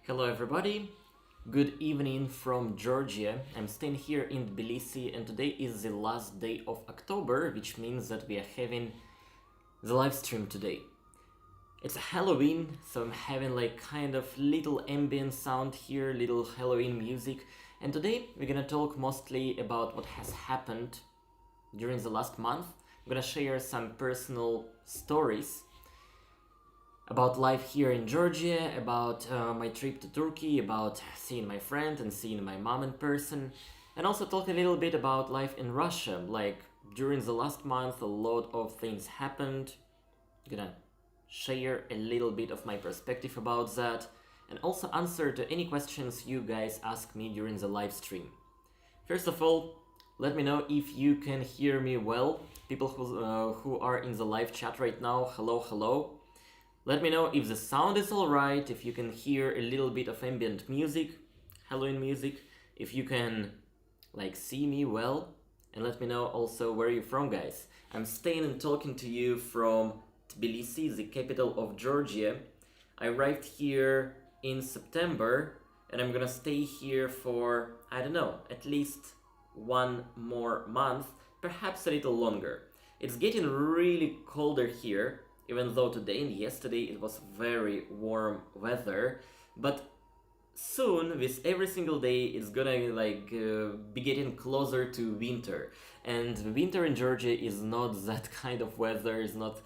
Hello everybody, good evening from Georgia. I'm staying here in Tbilisi and today is the last day of October, which means that we are having the live stream today. It's Halloween, so I'm having like kind of little ambient sound here, little Halloween music, and today we're gonna talk mostly about what has happened during the last month. I'm gonna share some personal stories about life here in Georgia, about my trip to Turkey, about seeing my friend and seeing my mom in person, and also talk a little bit about life in Russia. Like during the last month, a lot of things happened. I'm gonna share a little bit of my perspective about that, and also answer to any questions you guys ask me during the live stream. First of all, let me know if you can hear me well. People who are in the live chat right now, hello. Let me know if the sound is alright, if you can hear a little bit of ambient music, Halloween music, if you can like see me well, and let me know also where you're from, guys. I'm staying and talking to you from Tbilisi, the capital of Georgia. I arrived here in September and I'm gonna stay here for, I don't know, at least one more month, perhaps a little longer. It's getting really colder here, even though today and yesterday it was very warm weather, but soon with every single day it's gonna be getting closer to winter, and winter in Georgia is not that kind of weather, it's not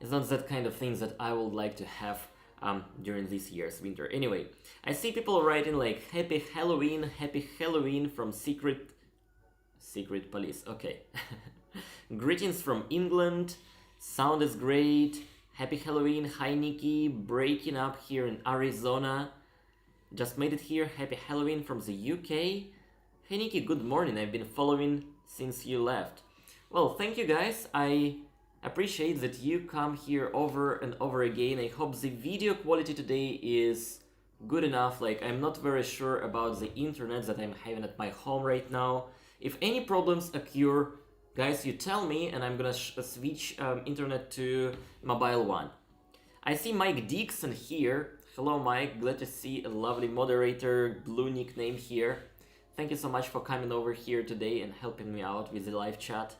that kind of things that I would like to have during this year's winter. Anyway, I see people writing like happy Halloween from secret police. Okay. Greetings from England. Sound is great. Happy Halloween. Hi Niki. Breaking up here in Arizona. Just made it here. Happy Halloween from the UK. Hey Niki, good morning. I've been following since you left. Well, thank you guys. I appreciate that you come here over and over again. I hope the video quality today is good enough. Like, I'm not very sure about the internet that I'm having at my home right now. If any problems occur, guys, you tell me and I'm gonna switch internet to mobile one. I see Mike Dixon here. Hello Mike, glad to see a lovely moderator, blue nickname here. Thank you so much for coming over here today and helping me out with the live chat.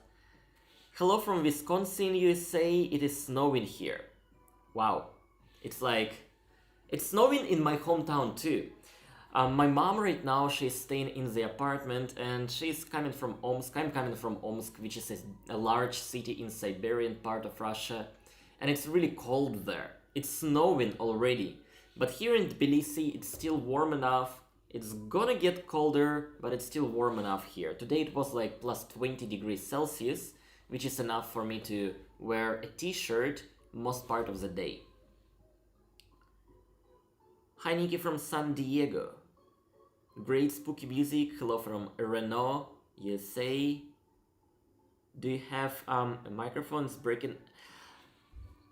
Hello from Wisconsin, USA. It is snowing here. Wow, it's snowing in my hometown too. My mom right now, she's staying in the apartment and she's coming from Omsk. I'm coming from Omsk, which is a large city in Siberian part of Russia, and it's really cold there. It's snowing already, but here in Tbilisi it's still warm enough. It's gonna get colder, but it's still warm enough here. Today it was like plus 20 degrees Celsius, which is enough for me to wear a t-shirt most part of the day. Hi Niki from San Diego. Great spooky music. Hello from Renault, USA. Do you have a microphone? It's breaking.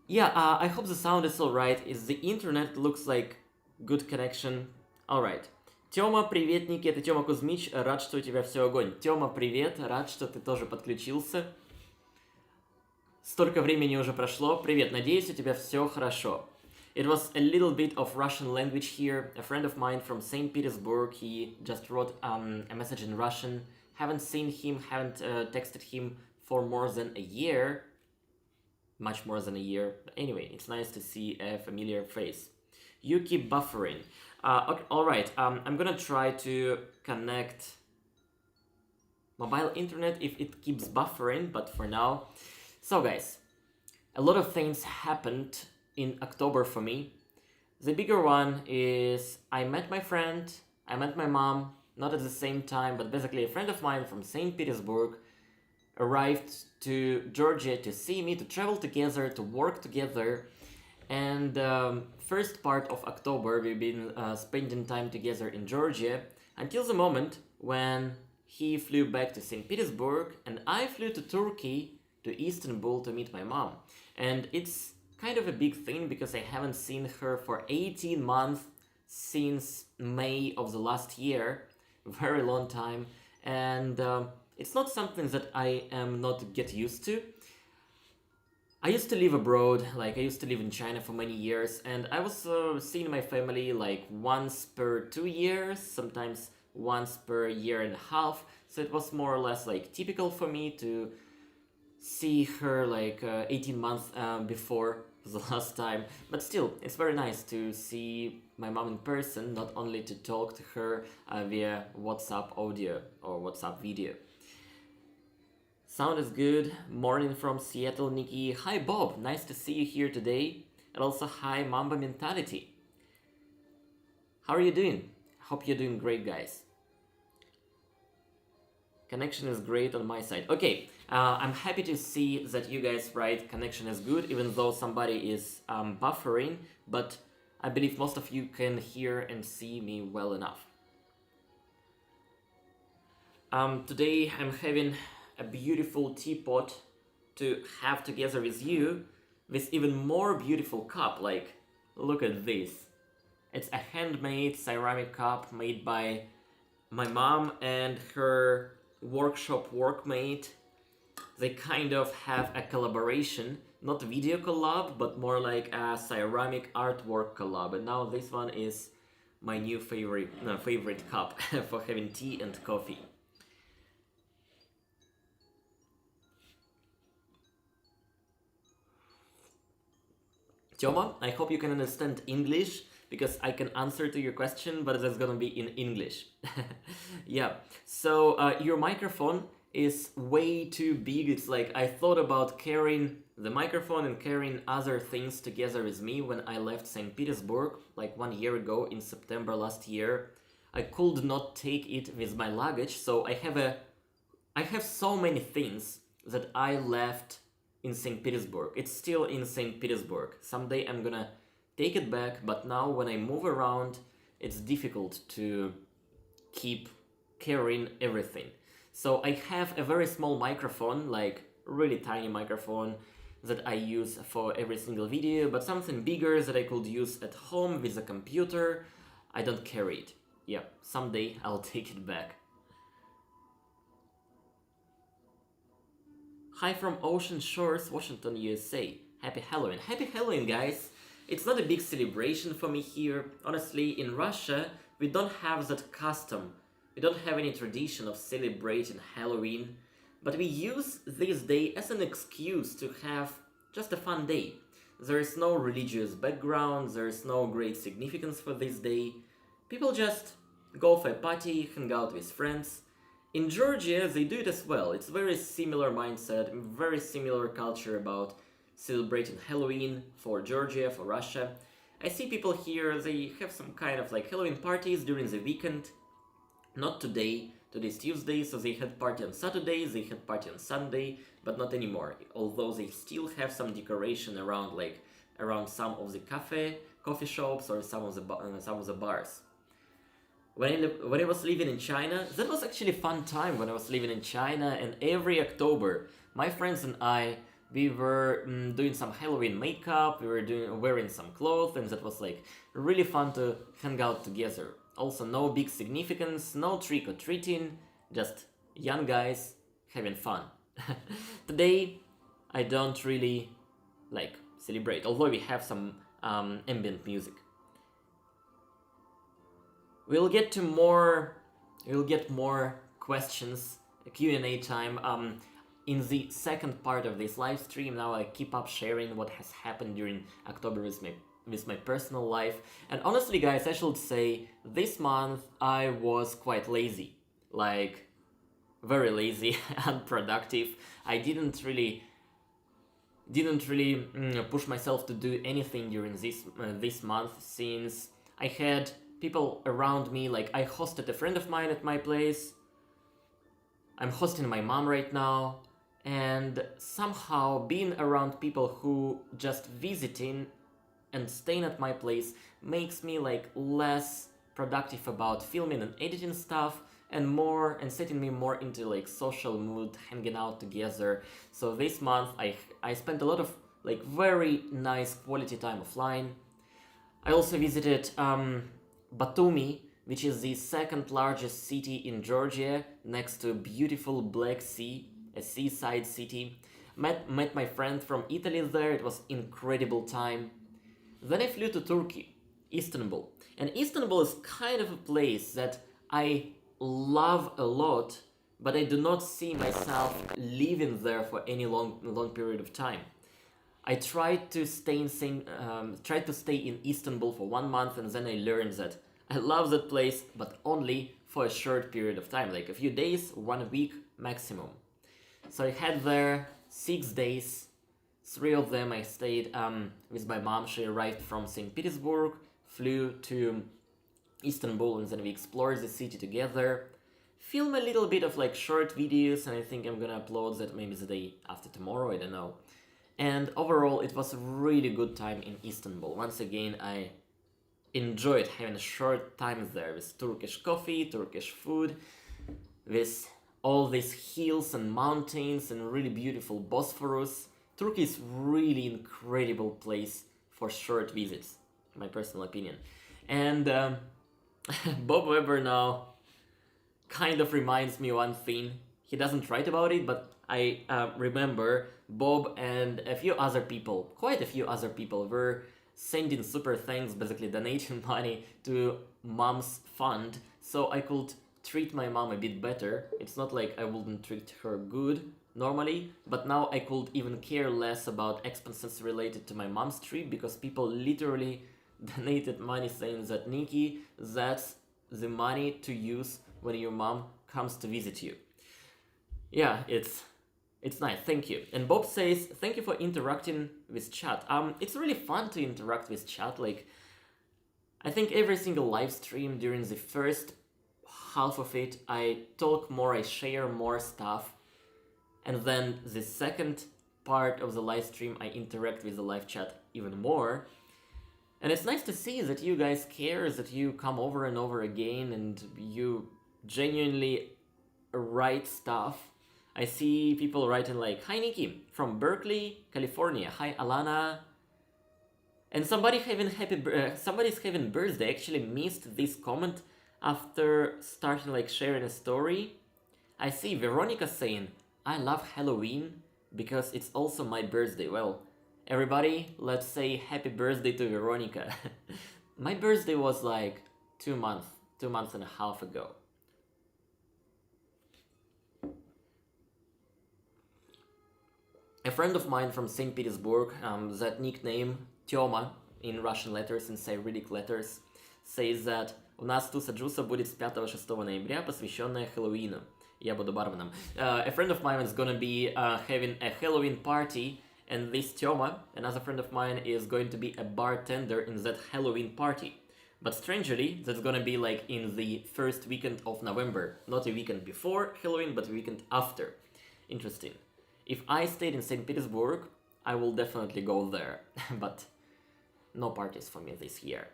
Yeah, I hope the sound is alright. Is the internet looks like good connection? Alright. Тёма, привет, Ники, это Тёма Кузьмич. Рад, что у тебя все огонь. Тёма, привет, рад, что ты тоже подключился. Столько времени уже прошло. Привет, надеюсь, у тебя все хорошо. It was a little bit of Russian language here. A friend of mine from St. Petersburg, he just wrote a message in Russian. Haven't seen him, haven't texted him for more than a year. Much more than a year. But anyway, it's nice to see a familiar face. You keep buffering. Okay, alright, I'm gonna try to connect mobile internet if it keeps buffering, but for now. So guys, a lot of things happened in October for me. The bigger one is I met my friend, I met my mom, not at the same time, but basically a friend of mine from St. Petersburg arrived to Georgia to see me, to travel together, to work together. And first part of October we've been spending time together in Georgia until the moment when he flew back to St. Petersburg and I flew to Turkey, to Istanbul to meet my mom. And it's kind of a big thing because I haven't seen her for 18 months since May of the last year, very long time, and it's not something that I am not get used to. I used to live abroad, like I used to live in China for many years, and I was seeing my family like once per 2 years, sometimes once per year and a half. So it was more or less like typical for me to see her like 18 months before the last time. But still, it's very nice to see my mom in person, not only to talk to her via WhatsApp audio or WhatsApp video. Sound is good. Morning from Seattle, Niki. Hi Bob, nice to see you here today. And also hi Mamba Mentality. How are you doing? Hope you're doing great, guys. Connection is great on my side. Okay, I'm happy to see that you guys write connection is good, even though somebody is buffering, but I believe most of you can hear and see me well enough. Today I'm having a beautiful teapot to have together with you, with even more beautiful cup. Like, look at this. It's a handmade ceramic cup made by my mom and her workshop workmate. They kind of have a collaboration, not video collab, but more like a ceramic artwork collab. And now this one is my new favorite cup for having tea and coffee. Tjoma, I hope you can understand English, because I can answer to your question, but that's gonna be in English. Yeah, so your microphone is way too big. It's like I thought about carrying the microphone and carrying other things together with me when I left St. Petersburg, like 1 year ago in September last year. I could not take it with my luggage, so I have so many things that I left in St. Petersburg. It's still in St. Petersburg. Someday I'm gonna take it back, but now when I move around, it's difficult to keep carrying everything. So I have a very small microphone, like really tiny microphone that I use for every single video, but something bigger that I could use at home with a computer, I don't carry it. Yeah, someday I'll take it back. Hi from Ocean Shores, Washington, USA. Happy Halloween. Happy Halloween, guys! It's not a big celebration for me here. Honestly, in Russia, we don't have that custom. We don't have any tradition of celebrating Halloween, but we use this day as an excuse to have just a fun day. There is no religious background, there is no great significance for this day. People just go for a party, hang out with friends. In Georgia, they do it as well. It's very similar mindset, very similar culture about celebrating Halloween for Georgia, for Russia. I see people here, they have some kind of like Halloween parties during the weekend. Not today, today's Tuesday, so they had party on Saturday, they had party on Sunday, but not anymore. Although they still have some decoration around some of the coffee shops or some of the bars. When I was living in China, that was actually a fun time when I was living in China, and every October, my friends and I, we were doing some Halloween makeup, we were wearing some clothes, and that was like really fun to hang out together. Also, no big significance, no trick-or-treating, just young guys having fun. Today, I don't really like celebrate, although we have some ambient music. We'll get more questions, Q&A time in the second part of this live stream. Now I keep up sharing what has happened during October with my personal life. And honestly, guys, I should say this month I was quite lazy, like very lazy, unproductive. I didn't really push myself to do anything during this month, since I had people around me. Like, I hosted a friend of mine at my place, I'm hosting my mom right now, and somehow being around people who just visiting and staying at my place makes me like less productive about filming and editing stuff, and setting me more into like social mood, hanging out together. So this month I spent a lot of like very nice quality time offline. I also visited Batumi, which is the second largest city in Georgia, next to beautiful Black Sea, a seaside city. Met my friend from Italy there. It was incredible time. Then I flew to Turkey, Istanbul. And Istanbul is kind of a place that I love a lot, but I do not see myself living there for any long period of time. I tried to stay in Istanbul for 1 month, and then I learned that I love that place, but only for a short period of time, like a few days, 1 week maximum. So I had there 6 days. 3 of them I stayed with my mom. She arrived from St. Petersburg, flew to Istanbul, and then we explored the city together. Film a little bit of like short videos, and I think I'm gonna upload that maybe the day after tomorrow, I don't know. And overall, it was a really good time in Istanbul. Once again, I enjoyed having a short time there with Turkish coffee, Turkish food, with all these hills and mountains and really beautiful Bosphorus. Turkey is really incredible place for short visits, my personal opinion. And Bob Weber now kind of reminds me one thing. He doesn't write about it, but I remember Bob and a few other people, quite a few other people, were sending super thanks, basically donating money to mom's fund, so I could treat my mom a bit better. It's not like I wouldn't treat her good normally, but now I could even care less about expenses related to my mom's trip, because people literally donated money saying that, Niki, that's the money to use when your mom comes to visit you. Yeah, it's nice, thank you. And Bob says, thank you for interacting with chat. It's really fun to interact with chat. Like, I think every single live stream during the first half of it, I talk more, I share more stuff. And then the second part of the live stream, I interact with the live chat even more. And it's nice to see that you guys care, that you come over and over again, and you genuinely write stuff. I see people writing like, hi Niki, from Berkeley, California. Hi Alana. And somebody's having birthday. I actually missed this comment after starting like sharing a story. I see Veronica saying, I love Halloween because it's also my birthday. Well, everybody, let's say happy birthday to Veronica. My birthday was like 2 months and a half ago. A friend of mine from St. Petersburg, that nickname Tёма in Russian letters, in Cyrillic letters, says that у нас туса джуса будет с 5-6 ноября, посвященная Хэллоуину. Я буду барменом. A friend of mine is gonna be having a Halloween party, and this Tёma, another friend of mine, is going to be a bartender in that Halloween party. But strangely, that's gonna be like in the first weekend of November. Not a weekend before Halloween, but a weekend after. Interesting. If I stayed in St. Petersburg, I will definitely go there. But no parties for me this year.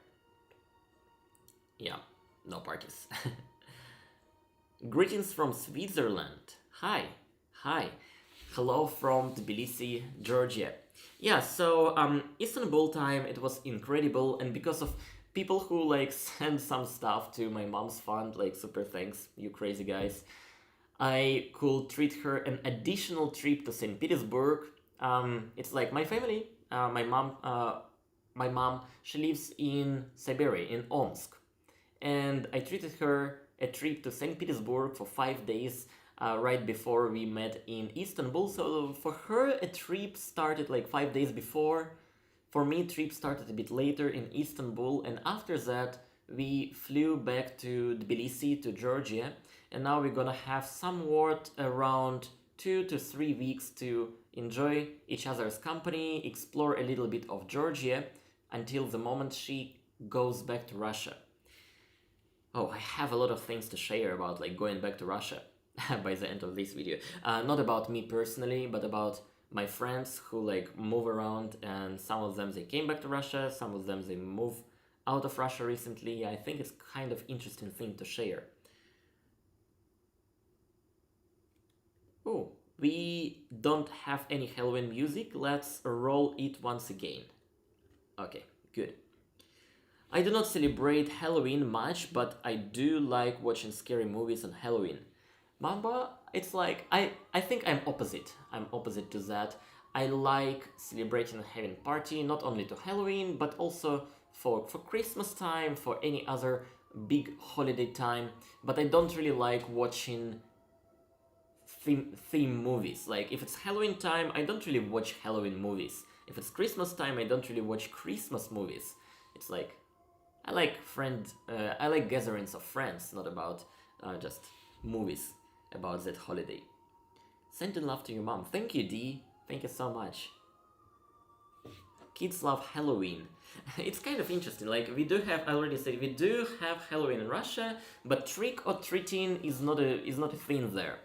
Yeah, no parties. Greetings from Switzerland. Hi. Hello from Tbilisi, Georgia. Yeah, so Istanbul time, it was incredible, and because of people who like send some stuff to my mom's fund, like super thanks, you crazy guys, I could treat her an additional trip to St. Petersburg. It's like my family, my mom, she lives in Siberia, in Omsk, and I treated her a trip to St. Petersburg for 5 days right before we met in Istanbul. So for her, a trip started like 5 days before. For me, trip started a bit later in Istanbul, and after that, we flew back to Tbilisi, to Georgia, and now we're gonna have somewhat around 2 to 3 weeks to enjoy each other's company, explore a little bit of Georgia, until the moment she goes back to Russia. Oh, I have a lot of things to share about like going back to Russia by the end of this video. Not about me personally, but about my friends who like move around, and some of them they came back to Russia, some of them they moved out of Russia recently. I think it's kind of interesting thing to share. Oh, we don't have any Halloween music. Let's roll it once again. Okay, good. I do not celebrate Halloween much, but I do like watching scary movies on Halloween. Mamba, it's like I think I'm opposite. I'm opposite to that. I like celebrating and having party not only to Halloween but also for Christmas time, for any other big holiday time. But I don't really like watching theme movies. Like if it's Halloween time, I don't really watch Halloween movies. If it's Christmas time, I don't really watch Christmas movies. It's like I like gatherings of friends, not about just movies about that holiday. Send in love to your mom. Thank you, D. Thank you so much. Kids love Halloween. It's kind of interesting. Like we do have, I already said, we do have Halloween in Russia, but trick or treating is not a thing there.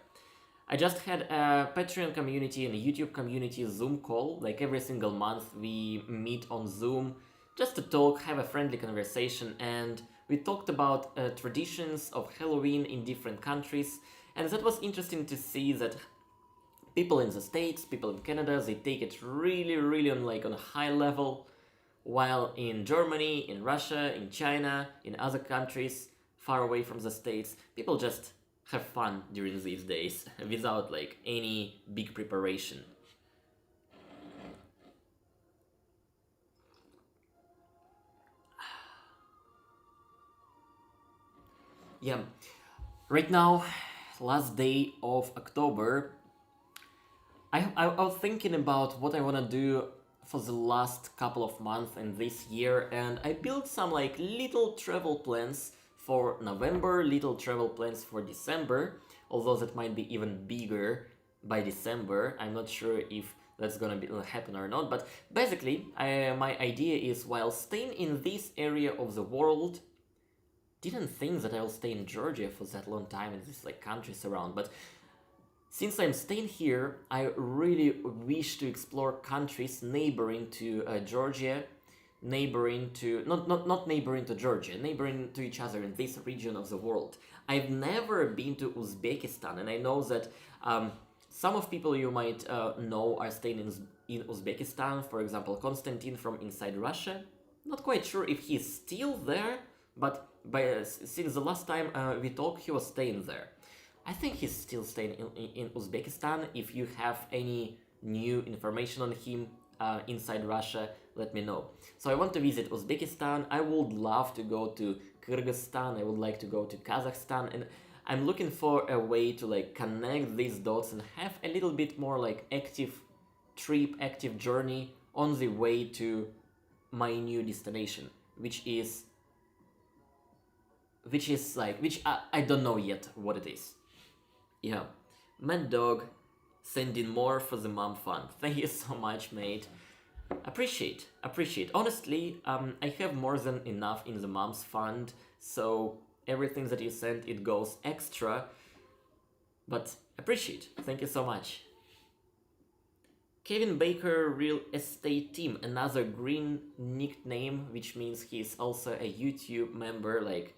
I just had a Patreon community and a YouTube community Zoom call. Like every single month, we meet on Zoom just to talk, have a friendly conversation, and we talked about traditions of Halloween in different countries. And that was interesting to see that people in the States, people in Canada, they take it really, really on a high level, while in Germany, in Russia, in China, in other countries far away from the States, people just have fun during these days without like any big preparation. Yeah, right now, last day of October, I was thinking about what I want to do for the last couple of months and this year, and I built some like little travel plans for November, little travel plans for December, although that might be even bigger by December. I'm not sure if that's gonna happen or not, but basically, my idea is while staying in this area of the world, didn't think that I'll stay in Georgia for that long time in these like countries around, but since I'm staying here, I really wish to explore countries neighboring to Georgia, neighboring to not neighboring to Georgia, neighboring to each other in this region of the world. I've never been to Uzbekistan, and I know that some of people you might know are staying in Uzbekistan. For example, Konstantin from Inside Russia. Not quite sure if he's still there, but since the last time we talked, he was staying there. I think he's still staying in Uzbekistan. If you have any new information on him inside Russia, let me know. So I want to visit Uzbekistan. I would love to go to Kyrgyzstan. I would like to go to Kazakhstan, and I'm looking for a way to like connect these dots and have a little bit more like active trip, active journey on the way to my new destination, which I don't know yet what it is. Yeah, Mad Dog, sending more for the mom fund. Thank you so much, mate. Appreciate. Honestly, I have more than enough in the mom's fund, so everything that you sent, it goes extra. But appreciate. Thank you so much. Kevin Baker Real Estate Team, another green nickname, which means he's also a YouTube member, like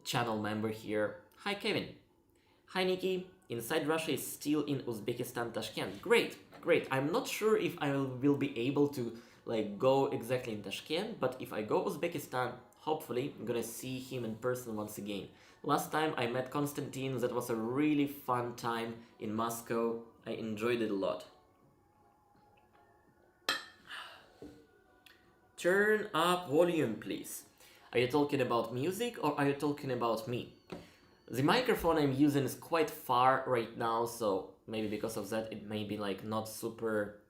channel member here. Hi, Kevin. Hi Niki, Inside Russia is still in Uzbekistan, Tashkent. Great. I'm not sure if I will be able to like go exactly in Tashkent, but if I go Uzbekistan, hopefully I'm gonna see him in person once again. Last time I met Konstantin, that was a really fun time in Moscow. I enjoyed it a lot. Turn up volume, please. Are you talking about music or are you talking about me? The microphone I'm using is quite far right now, so maybe because of that it may be like not super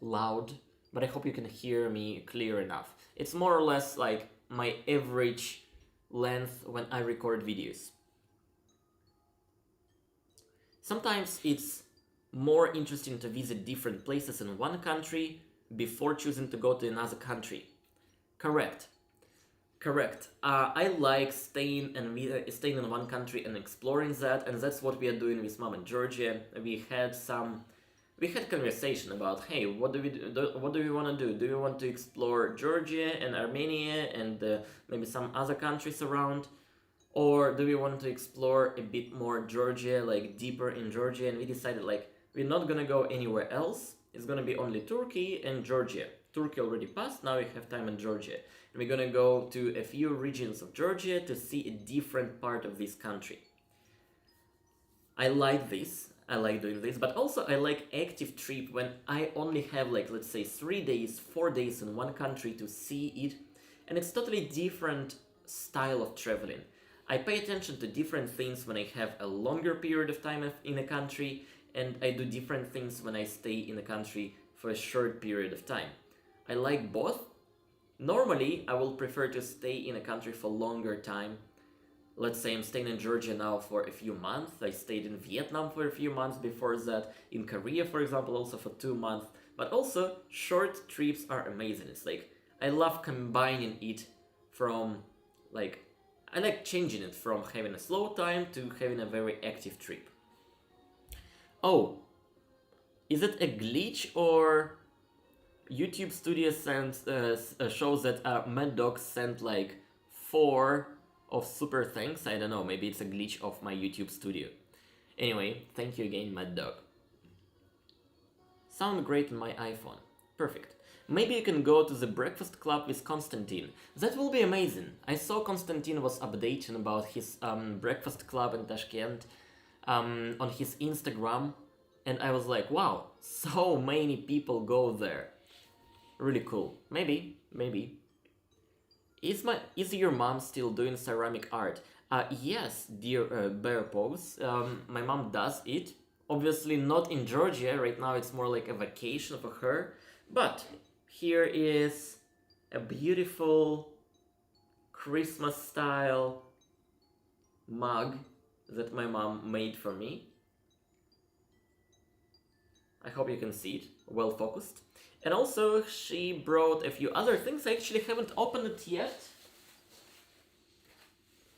loud, but I hope you can hear me clear enough. It's more or less like my average length when I record videos. Sometimes it's more interesting to visit different places in one country before choosing to go to another country. Correct. I like staying in one country and exploring that, and that's what we are doing with mom in Georgia. We had conversation about, hey, what do we want to do? Do we want to explore Georgia and Armenia and maybe some other countries around, or do we want to explore a bit more Georgia, like deeper in Georgia? And we decided like we're not gonna go anywhere else. It's gonna be only Turkey and Georgia. Turkey already passed. Now we have time in Georgia. And we're gonna go to a few regions of Georgia to see a different part of this country. I like this. I like doing this, but also I like active trip when I only have like, let's say 3 days, 4 days in one country to see it, and it's totally different style of traveling. I pay attention to different things when I have a longer period of time in a country, and I do different things when I stay in a country for a short period of time. I like both. Normally, I will prefer to stay in a country for longer time. Let's say I'm staying in Georgia now for a few months. I stayed in Vietnam for a few months before that. In Korea, for example, also for 2 months. But also, short trips are amazing. It's like, I love combining it from, like, I like changing it from having a slow time to having a very active trip. Oh, is it a glitch or YouTube Studio shows that Mad Dog sent like 4 of super thanks? I don't know, maybe it's a glitch of my YouTube Studio. Anyway, thank you again, Mad Dog. Sound great on my iPhone. Perfect. Maybe you can go to the Breakfast Club with Konstantin. That will be amazing. I saw Konstantin was updating about his Breakfast Club in Tashkent on his Instagram, and I was like, wow, so many people go there. Really cool. Maybe. Is your mom still doing ceramic art? Yes, dear Bear Pose. My mom does it. Obviously not in Georgia. Right now it's more like a vacation for her. But here is a beautiful Christmas style mug that my mom made for me. I hope you can see it, well focused. And also she brought a few other things. I actually haven't opened it yet.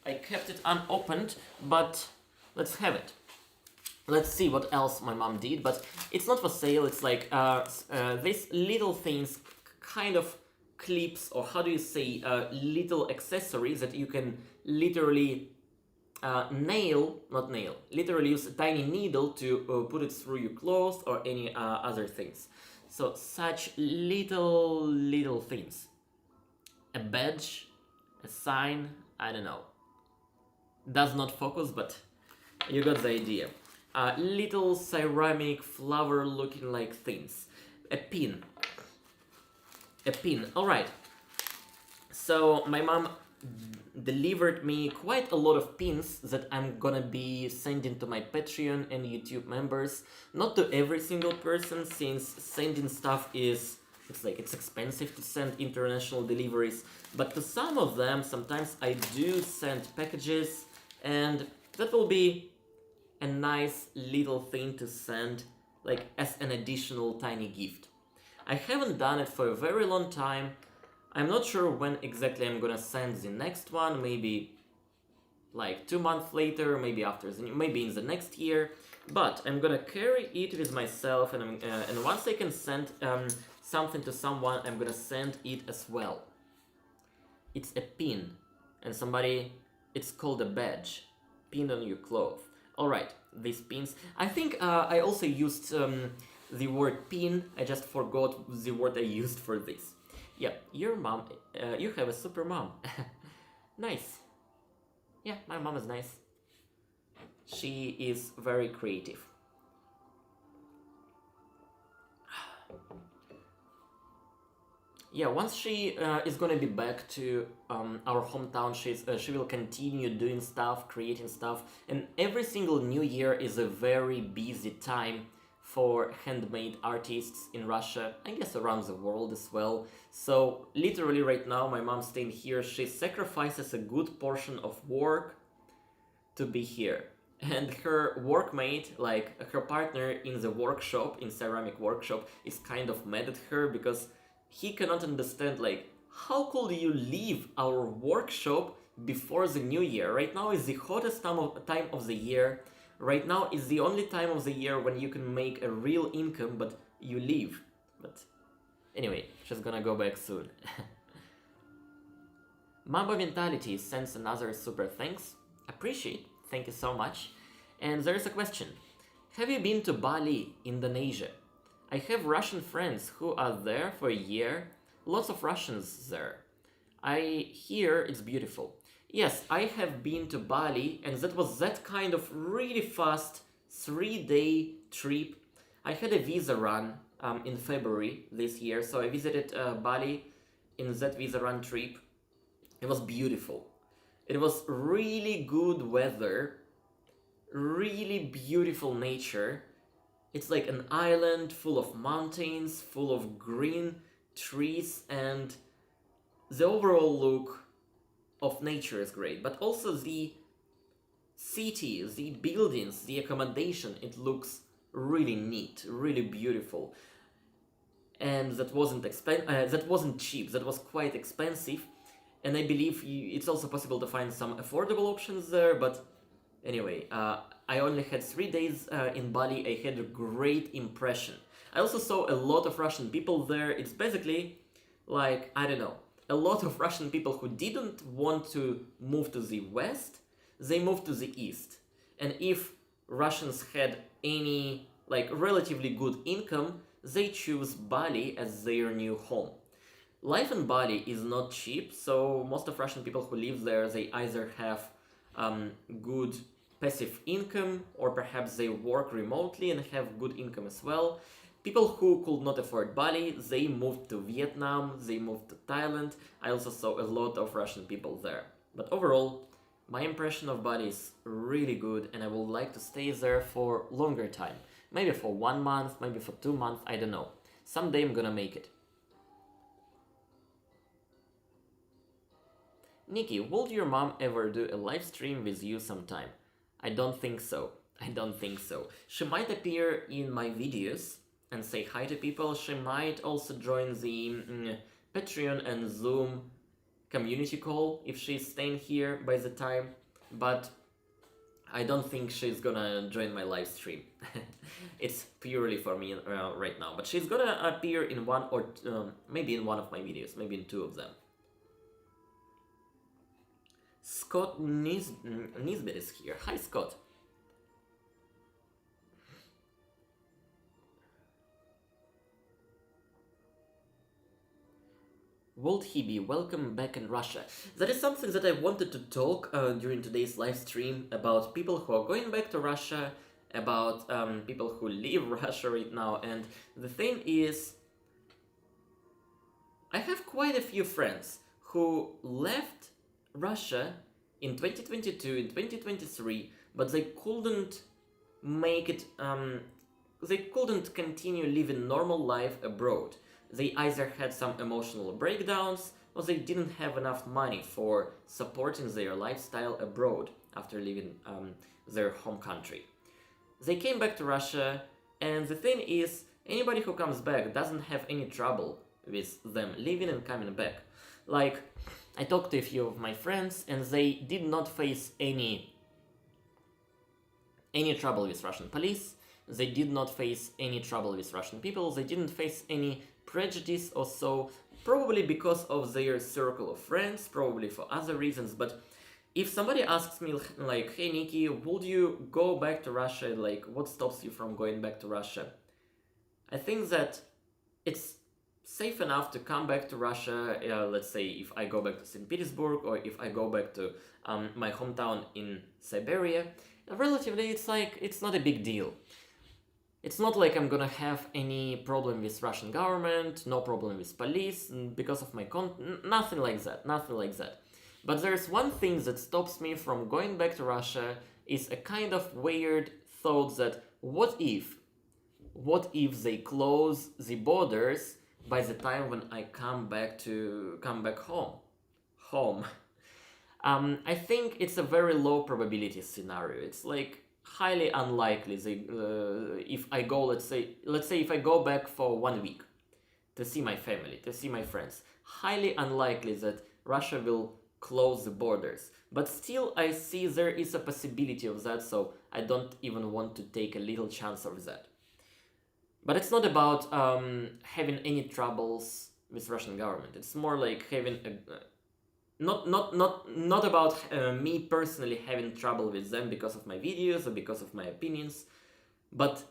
I kept it unopened, but let's have it. Let's see what else my mom did, but it's not for sale. It's like these little things, kind of clips, or how do you say, little accessories that you can literally literally use a tiny needle to put it through your clothes or any other things. So such little things. A badge, a sign, I don't know. Does not focus, but you got the idea. Little ceramic flower looking like things. A pin. Alright. So my mom delivered me quite a lot of pins that I'm gonna be sending to my Patreon and YouTube members. Not to every single person, since sending stuff it's expensive to send international deliveries, but to some of them sometimes I do send packages, and that will be a nice little thing to send, like as an additional tiny gift. I haven't done it for a very long time. I'm not sure when exactly I'm gonna send the next one, maybe like 2 months later, maybe maybe in the next year, but I'm gonna carry it with myself, and once I can send something to someone, I'm gonna send it as well. It's a pin, and it's called a badge, pinned on your cloth. Alright, these pins. I think I also used the word pin, I just forgot the word I used for this. Yeah, your mom, you have a super mom. Nice. Yeah, my mom is nice. She is very creative. Yeah, once she is gonna be back to our hometown, she will continue doing stuff, creating stuff, and every single new year is a very busy time for handmade artists in Russia, I guess around the world as well. So literally right now my mom's staying here, she sacrifices a good portion of work to be here. And her workmate, like her partner in the workshop, in ceramic workshop, is kind of mad at her because he cannot understand, like, how could you leave our workshop before the new year? Right now is the hottest time of the year. Right now is the only time of the year when you can make a real income, but you leave. But anyway, she's gonna go back soon. Mambo Mentality sends another super thanks. Appreciate, thank you so much. And there's a question. Have you been to Bali, Indonesia? I have Russian friends who are there for a year. Lots of Russians there. I hear it's beautiful. Yes, I have been to Bali, and that was that kind of really fast 3-day trip. I had a visa run in February this year, so I visited Bali in that visa run trip. It was beautiful. It was really good weather, really beautiful nature. It's like an island full of mountains, full of green trees, and the overall look of nature is great. But also the city, the buildings, the accommodation, it looks really neat, really beautiful. And that wasn't cheap. That was quite expensive, and I believe it's also possible to find some affordable options there. But anyway, I only had 3 days in Bali. I had a great impression. I also saw a lot of Russian people there. It's basically like, I don't know, a lot of Russian people who didn't want to move to the west, they moved to the east. And if Russians had any like relatively good income, they choose Bali as their new home. Life in Bali is not cheap, so most of Russian people who live there, they either have good passive income, or perhaps they work remotely and have good income as well. People who could not afford Bali, they moved to Vietnam, they moved to Thailand. I also saw a lot of Russian people there. But overall, my impression of Bali is really good, and I would like to stay there for longer time. Maybe for 1 month, maybe for 2 months, I don't know. Someday I'm gonna make it. Niki, would your mom ever do a live stream with you sometime? I don't think so. I don't think so. She might appear in my videos and say hi to people. She might also join the Patreon and Zoom community call if she's staying here by the time, but I don't think she's gonna join my live stream. It's purely for me right now, but she's gonna appear in one or maybe in one of my videos, maybe in 2 of them. Scott Nisbet is here. Hi, Scott. Would he be welcome back in Russia? That is something that I wanted to talk during today's live stream about people who are going back to Russia, about people who leave Russia right now. And the thing is, I have quite a few friends who left Russia in 2022, in 2023, but they couldn't make it, they couldn't continue living normal life abroad. They either had some emotional breakdowns, or they didn't have enough money for supporting their lifestyle abroad after leaving their home country. They came back to Russia, and the thing is, anybody who comes back doesn't have any trouble with them leaving and coming back. Like, I talked to a few of my friends, and they did not face any trouble with Russian police. They did not face any trouble with Russian people. They didn't face any prejudice or so, probably because of their circle of friends, probably for other reasons. But if somebody asks me like, hey Niki, would you go back to Russia? Like, what stops you from going back to Russia? I think that it's safe enough to come back to Russia. Let's say if I go back to St. Petersburg, or if I go back to my hometown in Siberia, relatively it's not a big deal. It's not like I'm gonna have any problem with Russian government, no problem with police because of my nothing like that, nothing like that. But there's one thing that stops me from going back to Russia, is a kind of weird thought that what if they close the borders by the time when I come back home. I think it's a very low probability scenario. It's like highly unlikely. If I go, let's say if I go back for 1 week to see my family, to see my friends, highly unlikely that Russia will close the borders. But still, I see there is a possibility of that, so I don't even want to take a little chance of that. But it's not about having any troubles with Russian government. It's more like having not about me personally having trouble with them because of my videos or because of my opinions, but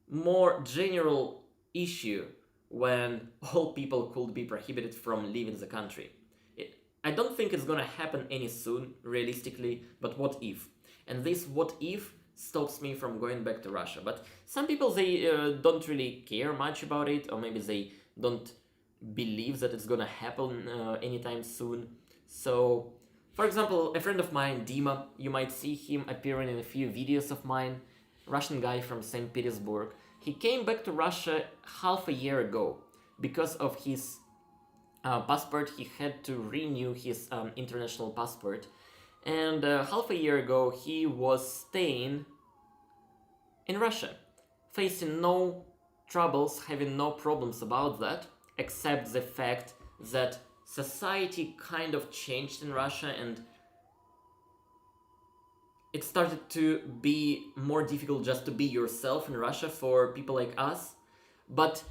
more general issue when all people could be prohibited from leaving the country. I don't think it's gonna happen any soon, realistically, but what if? And this what if stops me from going back to Russia. But some people, they don't really care much about it, or maybe they don't believe that it's gonna happen anytime soon. So, for example, a friend of mine, Dima, you might see him appearing in a few videos of mine, Russian guy from St. Petersburg. He came back to Russia half a year ago. Because of his passport, he had to renew his international passport. And half a year ago, he was staying in Russia, facing no troubles, having no problems about that, except the fact that society kind of changed in Russia and it started to be more difficult just to be yourself in Russia for people like us. But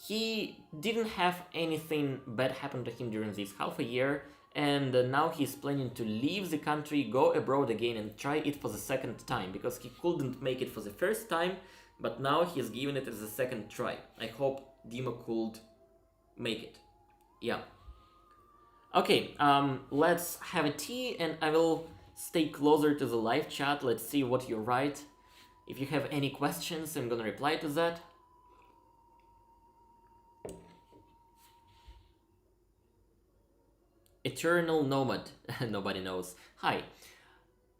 he didn't have anything bad happen to him during this half a year, and now he's planning to leave the country, go abroad again and try it for the second time, because he couldn't make it for the first time, but now he's giving it as a second try. I hope Dima could make it. Yeah. Okay, let's have a tea and I will stay closer to the live chat. Let's see what you write. If you have any questions, I'm gonna reply to that. Eternal nomad. Nobody knows. Hi.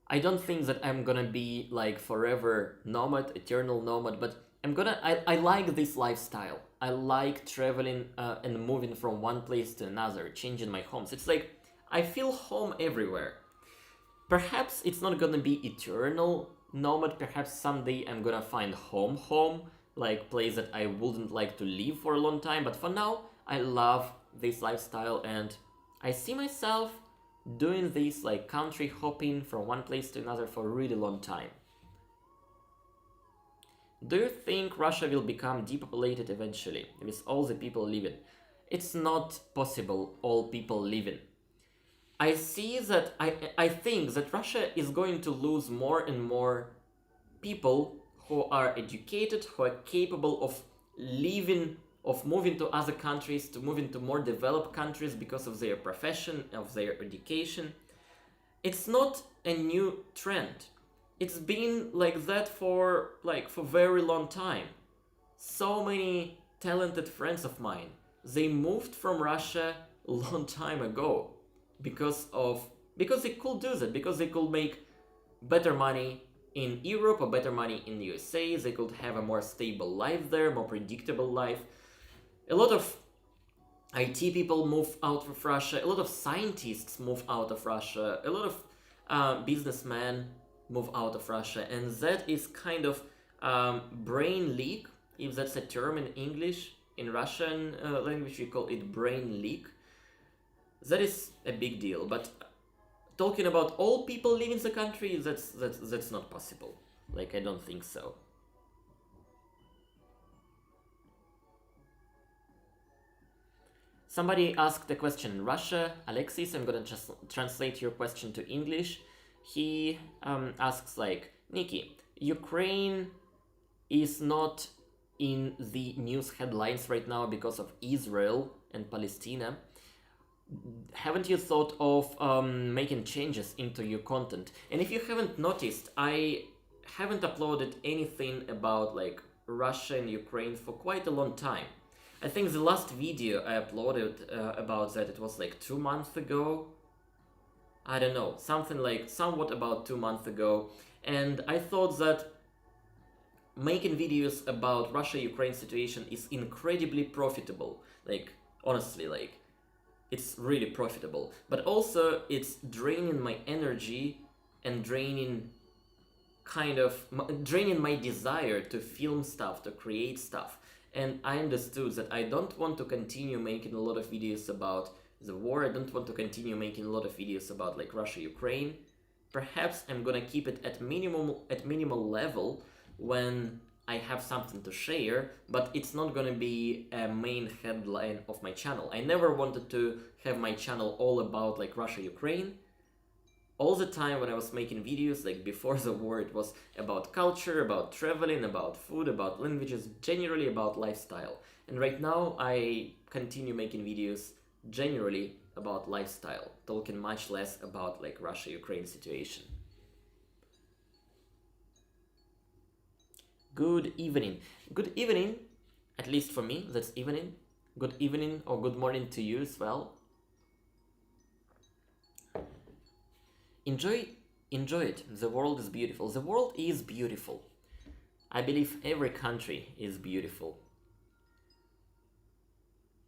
I don't think that I'm gonna be like forever nomad, eternal nomad, but I like this lifestyle. I like traveling and moving from one place to another, changing my homes. It's like I feel home everywhere. Perhaps it's not gonna be eternal nomad. Perhaps someday I'm gonna find home, like place that I wouldn't like to live for a long time. But for now, I love this lifestyle and I see myself doing this, like country hopping from one place to another for a really long time. Do you think Russia will become depopulated eventually, with all the people living? It's not possible, all people living. I think that Russia is going to lose more and more people who are educated, who are capable of living, of moving to other countries, to moving to more developed countries because of their profession, of their education. It's not a new trend. It's been like that for very long time. So many talented friends of mine, they moved from Russia a long time ago because they could do that, because they could make better money in Europe or better money in the USA. They could have a more stable life there, more predictable life. A lot of IT people move out of Russia, a lot of scientists move out of Russia, a lot of businessmen move out of Russia, and that is kind of brain leak, if that's a term in English. In Russian language we call it brain leak. That is a big deal, but talking about all people living in the country, that's not possible. Like, I don't think so. Somebody asked a question in Russia. Alexis, I'm gonna just translate your question to English. He asks like, Niki, Ukraine is not in the news headlines right now because of Israel and Palestine. Haven't you thought of making changes into your content? And if you haven't noticed, I haven't uploaded anything about like Russia and Ukraine for quite a long time. I think the last video I uploaded about that, it was like 2 months ago. I don't know, somewhat about 2 months ago. And I thought that making videos about Russia-Ukraine situation is incredibly profitable. Like, honestly, like, it's really profitable. But also, it's draining my energy and draining my desire to film stuff, to create stuff. And I understood that I don't want to continue making a lot of videos about the war. I don't want to continue making a lot of videos about like Russia, Ukraine. Perhaps I'm gonna keep it at minimal level when I have something to share, but it's not gonna be a main headline of my channel. I never wanted to have my channel all about like Russia, Ukraine. All the time when I was making videos, like before the war, it was about culture, about traveling, about food, about languages, generally about lifestyle. And right now I continue making videos generally about lifestyle, talking much less about like Russia-Ukraine situation. Good evening. Good evening, at least for me, that's evening. Good evening or good morning to you as well. Enjoy it. The world is beautiful. The world is beautiful. I believe every country is beautiful.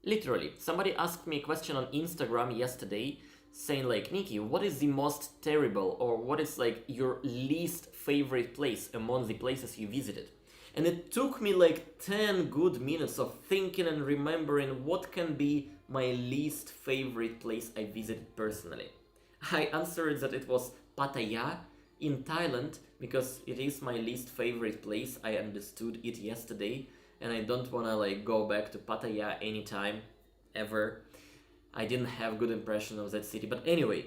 Literally, somebody asked me a question on Instagram yesterday saying like, Niki, what is the most terrible or what is like your least favorite place among the places you visited? And it took me like 10 good minutes of thinking and remembering what can be my least favorite place I visited personally. I answered that it was Pattaya in Thailand because it is my least favorite place. I understood it yesterday and I don't wanna like go back to Pattaya anytime ever. I didn't have good impression of that city, but anyway,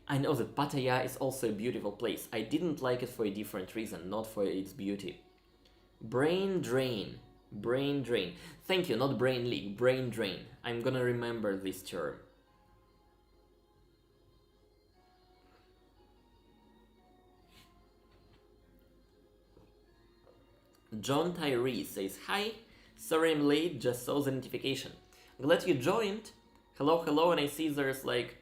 I know that Pattaya is also a beautiful place. I didn't like it for a different reason, not for its beauty. Brain drain. Brain drain. Thank you, not brain leak, brain drain. I'm gonna remember this term. John Tyree says, hi, sorry I'm late, just saw the notification. Glad you joined. Hello, hello, and I see there's like,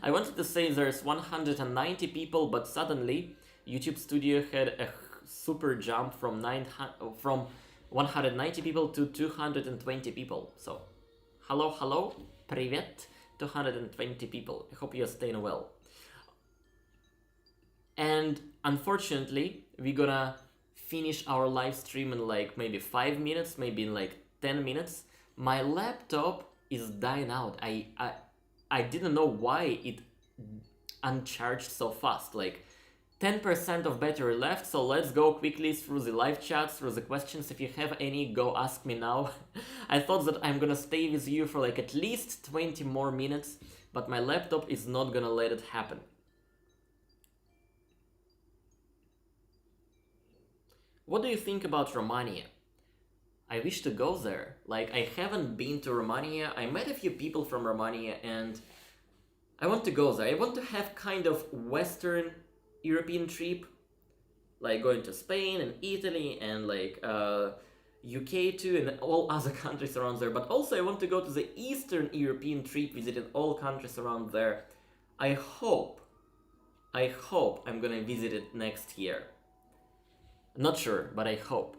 I wanted to say there's 190 people, but suddenly YouTube Studio had a super jump from 190 people to 220 people. So, hello, hello, привет, 220 people. I hope you're staying well. And unfortunately, we're gonna finish our live stream in like maybe 5 minutes, maybe in like 10 minutes. My laptop is dying out. I didn't know why it uncharged so fast. Like 10% of battery left, so let's go quickly through the live chat, through the questions. If you have any, go ask me now. I thought that I'm gonna stay with you for like at least 20 more minutes, but my laptop is not gonna let it happen. What do you think about Romania? I wish to go there. Like, I haven't been to Romania. I met a few people from Romania and I want to go there. I want to have kind of Western European trip, like going to Spain and Italy and like UK too and all other countries around there. But also I want to go to the Eastern European trip, visiting all countries around there. I hope I'm gonna visit it next year. Not sure, but I hope.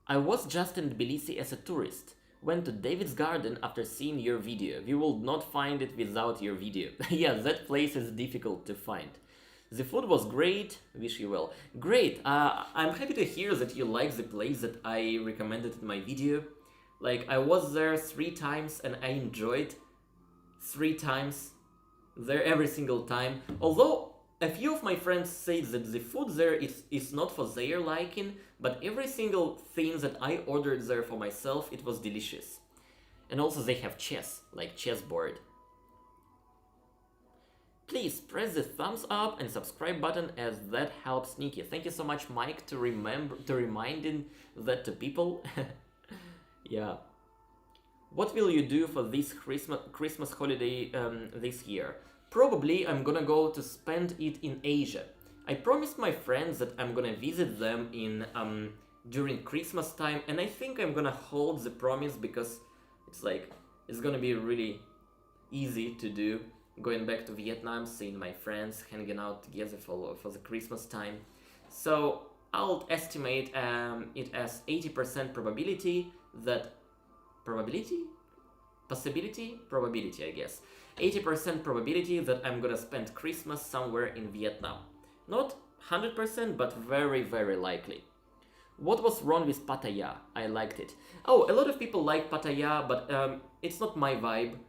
I was just in Tbilisi as a tourist. Went to David's Garden after seeing your video. We will not find it without your video. Yeah, that place is difficult to find. The food was great. Wish you well. Great. I'm happy to hear that you like the place that I recommended in my video. Like, I was there 3 times and I enjoyed 3 times there every single time. Although a few of my friends say that the food there is not for their liking, but every single thing that I ordered there for myself, it was delicious. And also they have chess, like chessboard. Please press the thumbs up and subscribe button as that helps Niki. Thank you so much, Mike, to reminding that to people. Yeah. What will you do for this Christmas holiday this year? Probably I'm gonna go to spend it in Asia. I promised my friends that I'm gonna visit them in during Christmas time, and I think I'm gonna hold the promise because it's gonna be really easy to do. Going back to Vietnam, seeing my friends, hanging out together for the Christmas time. So I'll estimate it as 80% probability that probability, I guess. 80% probability that I'm gonna spend Christmas somewhere in Vietnam. Not 100%, but very, very likely. What was wrong with Pattaya? I liked it. Oh, a lot of people like Pattaya, but it's not my vibe.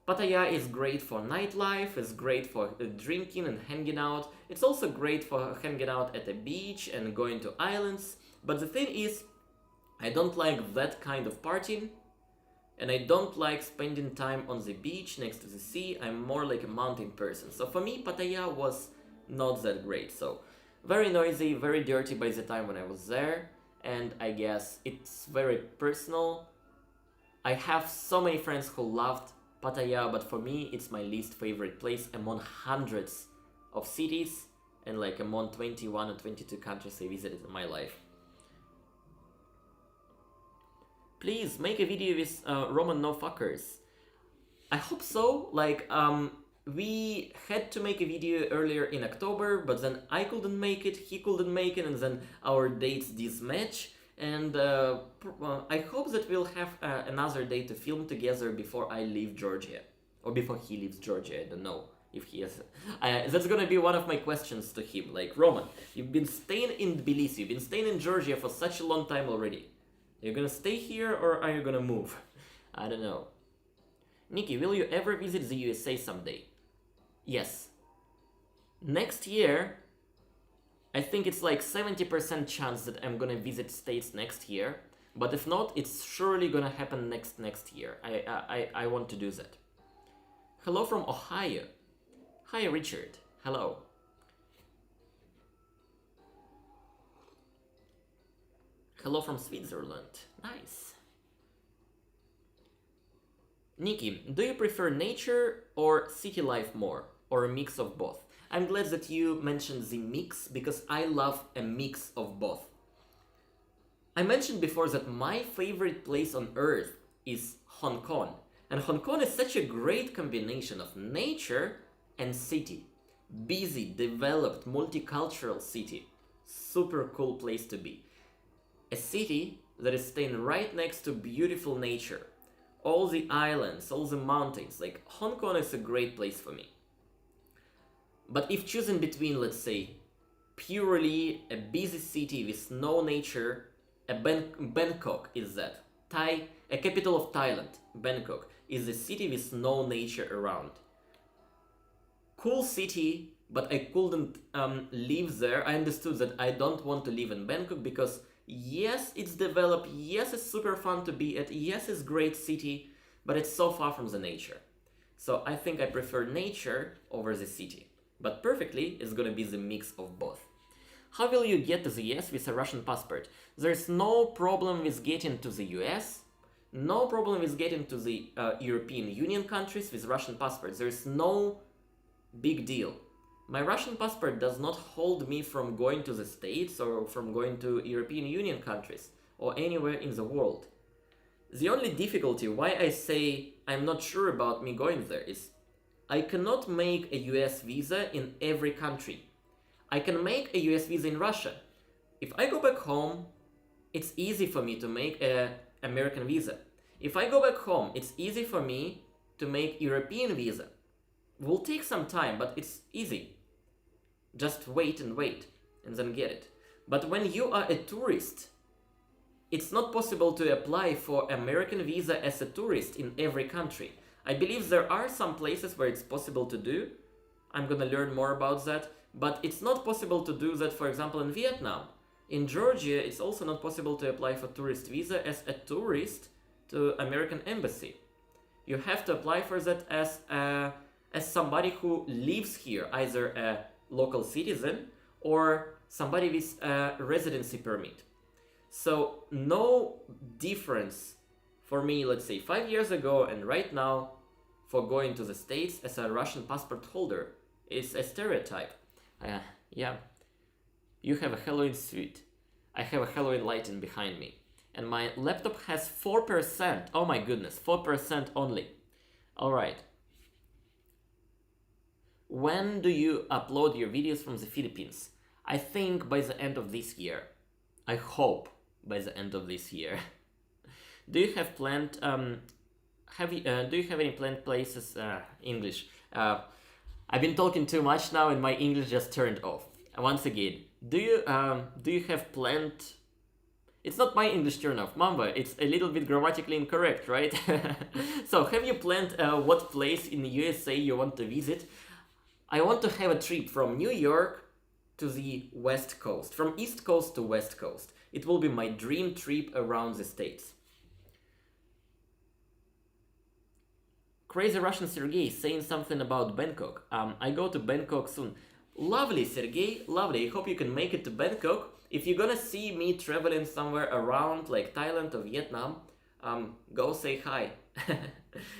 Pattaya is great for nightlife, it's great for drinking and hanging out. It's also great for hanging out at the beach and going to islands. But the thing is, I don't like that kind of partying. And I don't like spending time on the beach next to the sea. I'm more like a mountain person. So for me, Pattaya was not that great. So very noisy, very dirty by the time when I was there. And I guess it's very personal. I have so many friends who loved Pattaya, but for me, it's my least favorite place among hundreds of cities and like among 21 or 22 countries I visited in my life. Please make a video with Roman no fuckers. I hope so. Like, we had to make a video earlier in October, but then I couldn't make it, he couldn't make it, and then our dates mismatch. And I hope that we'll have another day to film together before I leave Georgia. Or before he leaves Georgia, I don't know if he has... that's gonna be one of my questions to him. Like, Roman, you've been staying in Tbilisi, you've been staying in Georgia for such a long time already. Are you gonna stay here or are you gonna move? I don't know. Niki, will you ever visit the USA someday? Yes. Next year, I think it's like 70% chance that I'm gonna visit States next year. But if not, it's surely gonna happen next year. I want to do that. Hello from Ohio. Hi, Richard. Hello. Hello from Switzerland. Nice. Niki, do you prefer nature or city life more? Or a mix of both? I'm glad that you mentioned the mix, because I love a mix of both. I mentioned before that my favorite place on earth is Hong Kong. And Hong Kong is such a great combination of nature and city. Busy, developed, multicultural city. Super cool place to be. A city that is staying right next to beautiful nature. All the islands, all the mountains. Like, Hong Kong is a great place for me. But if choosing between, let's say, purely a busy city with no nature, Bangkok is that. A capital of Thailand, Bangkok, is a city with no nature around. Cool city, but I couldn't live there. I understood that I don't want to live in Bangkok because yes, it's developed, yes, it's super fun to be at, yes, it's great city, but it's so far from the nature. So I think I prefer nature over the city. But perfectly, it's gonna be the mix of both. How will you get to the US with a Russian passport? There's no problem with getting to the US, no problem with getting to the European Union countries with Russian passports. There's no big deal. My Russian passport does not hold me from going to the States or from going to European Union countries or anywhere in the world. The only difficulty why I say I'm not sure about me going there is I cannot make a US visa in every country. I can make a US visa in Russia. If I go back home, it's easy for me to make an American visa. If I go back home, it's easy for me to make European visa. Will take some time, but it's easy. Just wait and then get it. But when you are a tourist, it's not possible to apply for American visa as a tourist in every country. I believe there are some places where it's possible to do. I'm gonna learn more about that. But it's not possible to do that, for example, in Vietnam. In Georgia, it's also not possible to apply for tourist visa as a tourist to American embassy. You have to apply for that as somebody who lives here, either a local citizen or somebody with a residency permit. So no difference for me, let's say 5 years ago and right now, for going to the States as a Russian passport holder is a stereotype. Yeah, you have a Halloween suit. I have a Halloween lighting behind me. And my laptop has 4%. Oh my goodness, 4% only. Alright. When do you upload your videos from the Philippines? I think by the end of this year. I hope by the end of this year. Do you have planned do you have any planned places English? I've been talking too much now and my English just turned off. Once again, do you have planned... It's not my English turn off, Mamba, it's a little bit grammatically incorrect, right? So, have you planned what place in the USA you want to visit? I want to have a trip from New York to the West Coast, from East Coast to West Coast. It will be my dream trip around the States. Crazy Russian Sergey saying something about Bangkok. I go to Bangkok soon. Lovely, Sergey, lovely. I hope you can make it to Bangkok. If you're gonna see me traveling somewhere around like Thailand or Vietnam, go say hi.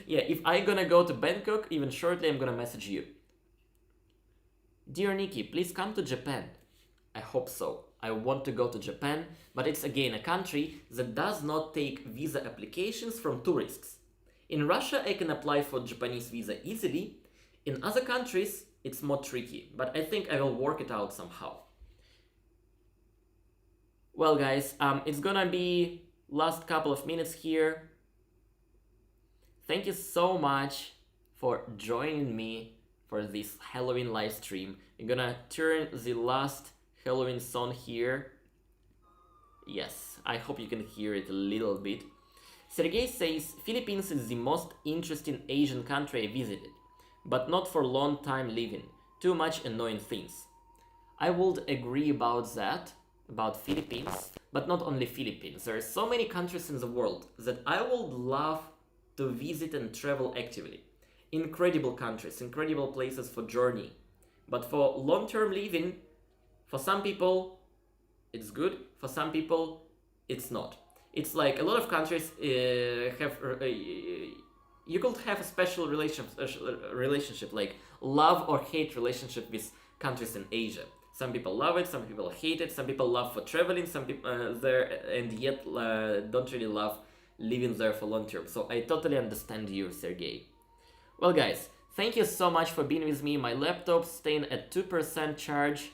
Yeah, if I'm gonna go to Bangkok, even shortly I'm gonna message you. Dear Niki, please come to Japan. I hope so. I want to go to Japan, but it's again a country that does not take visa applications from tourists. In Russia, I can apply for Japanese visa easily. In other countries, it's more tricky, but I think I will work it out somehow. Well, guys, it's gonna be last couple of minutes here. Thank you so much for joining me for this Halloween live stream. I'm gonna turn the last Halloween song here. Yes, I hope you can hear it a little bit. Sergey says, Philippines is the most interesting Asian country I visited, but not for long time living. Too much annoying things. I would agree about that, about Philippines, but not only Philippines. There are so many countries in the world that I would love to visit and travel actively. Incredible countries, incredible places for journey. But for long-term living, for some people, it's good. For some people, it's not. It's like a lot of countries have... you could have a special relationship, like love or hate relationship with countries in Asia. Some people love it, some people hate it, some people love for traveling, some people there and yet don't really love living there for long term. So I totally understand you, Sergey. Well, guys, thank you so much for being with me. My laptop's staying at 2% charge.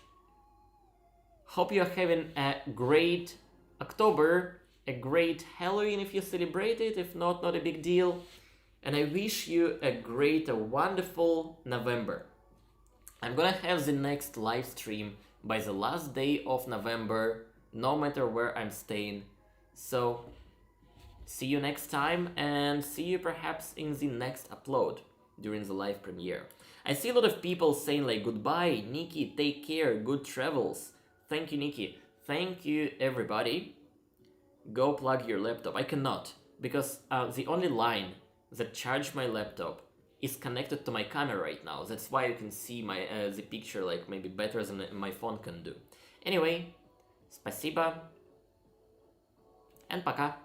Hope you're having a great October, a great Halloween if you celebrate it. If not, not a big deal. And I wish you a great, a wonderful November. I'm gonna have the next live stream by the last day of November, no matter where I'm staying. So, see you next time and see you perhaps in the next upload during the live premiere. I see a lot of people saying like, goodbye, Niki, take care, good travels. Thank you, Niki. Thank you, everybody. Go plug your laptop. I cannot, because the only line that charged my laptop is connected to my camera right now. That's why you can see my the picture like maybe better than my phone can do. Anyway, спасибо and пока.